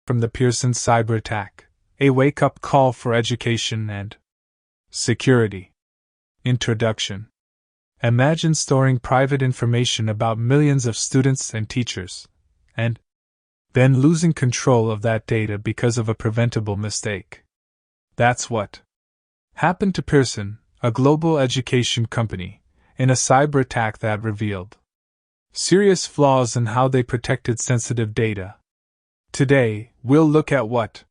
From the Pearson cyberattack, a wake-up call for education and security. Introduction. Imagine storing private information about millions of students and teachers, and then losing control of that data because of a preventable mistake. That's what happened to Pearson, a global education company, in a cyberattack that revealed serious flaws in how they protected sensitive data. Today, we'll look at what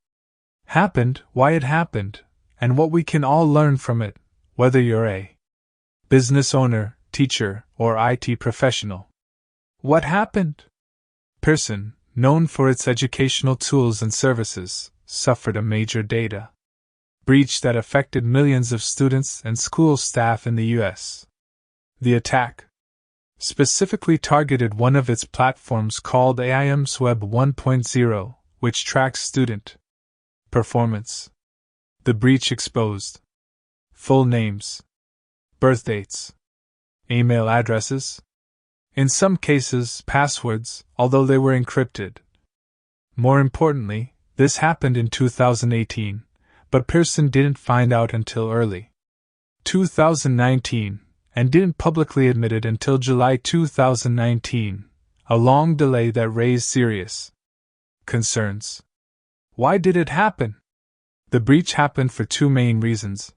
happened, why it happened, and what we can all learn from it, whether you're a business owner, teacher, or IT professional. What happened? Pearson, known for its educational tools and services, suffered a major data breach that affected millions of students and school staff in the U.S. The attack specifically targeted one of its platforms called AIM's Web 1.0, which tracks student performance. The breach exposed full names, birth dates, email addresses, in some cases passwords, although they were encrypted. More importantly, this happened in 2018, but Pearson didn't find out until early 2019, and didn't publicly admit it until July 2019, a long delay that raised serious concerns. Why did it happen? The breach happened for two main reasons.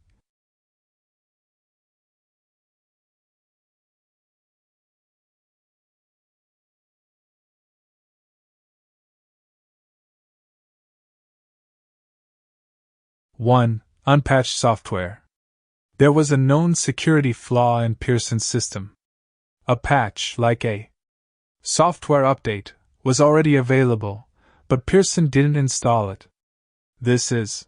One, unpatched software. There was a known security flaw in Pearson's system. A patch, like a software update, was already available, but Pearson didn't install it. This is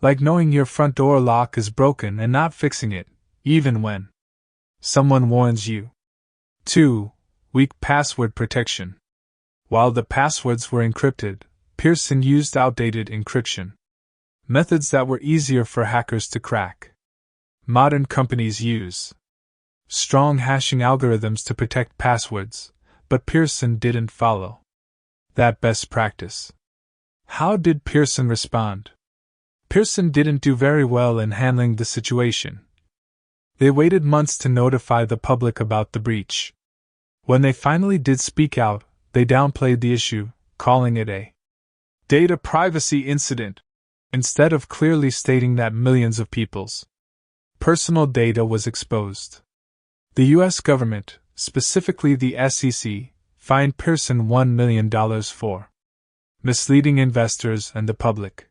like knowing your front door lock is broken and not fixing it, even when someone warns you. 2. Weak password protection. While the passwords were encrypted, Pearson used outdated encryption methods that were easier for hackers to crack. Modern companies use strong hashing algorithms to protect passwords, but Pearson didn't follow that best practice. How did Pearson respond? Pearson didn't do very well in handling the situation. They waited months to notify the public about the breach. When they finally did speak out, they downplayed the issue, calling it a data privacy incident, instead of clearly stating that millions of people's personal data was exposed. The U.S. government, specifically the SEC, fined Pearson $1 million for misleading investors and the public.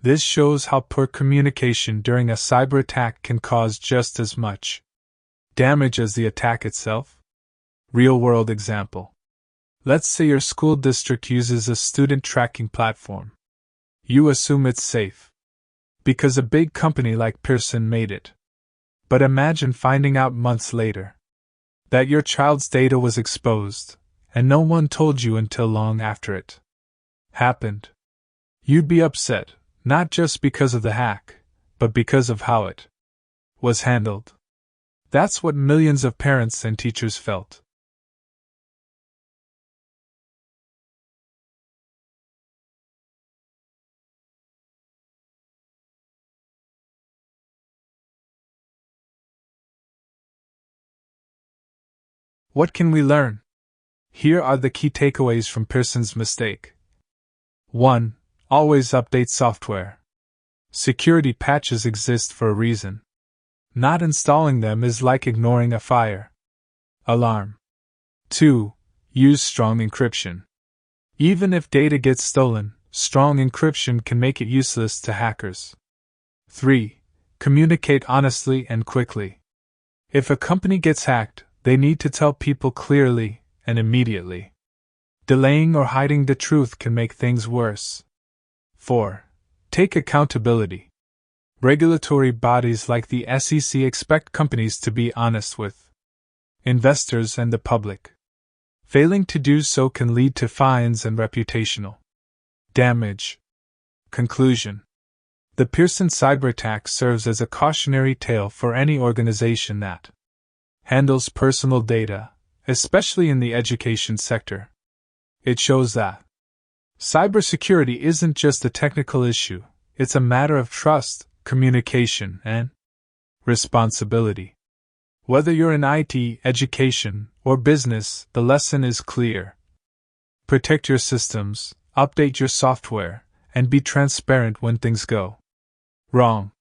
This shows how poor communication during a cyber attack can cause just as much damage as the attack itself. Real-world example. Let's say your school district uses a student tracking platform. You assume it's safe because a big company like Pearson made it. But imagine finding out months later that your child's data was exposed, and no one told you until long after it happened. You'd be upset, not just because of the hack, but because of how it was handled. That's what millions of parents and teachers felt. What can we learn? Here are the key takeaways from Pearson's mistake. 1. Always update software. Security patches exist for a reason. Not installing them is like ignoring a fire alarm. 2. Use strong encryption. Even if data gets stolen, strong encryption can make it useless to hackers. 3. Communicate honestly and quickly. If a company gets hacked, they need to tell people clearly and immediately. Delaying or hiding the truth can make things worse. 4. Take accountability. Regulatory bodies like the SEC expect companies to be honest with investors and the public. Failing to do so can lead to fines and reputational damage. Conclusion. The Pearson cyberattack serves as a cautionary tale for any organization that handles personal data, especially in the education sector. It shows that Cybersecurity isn't just a technical issue, it's a matter of trust, communication, and responsibility. Whether you're in IT, education, or business, the lesson is clear. Protect your systems, update your software, and be transparent when things go wrong.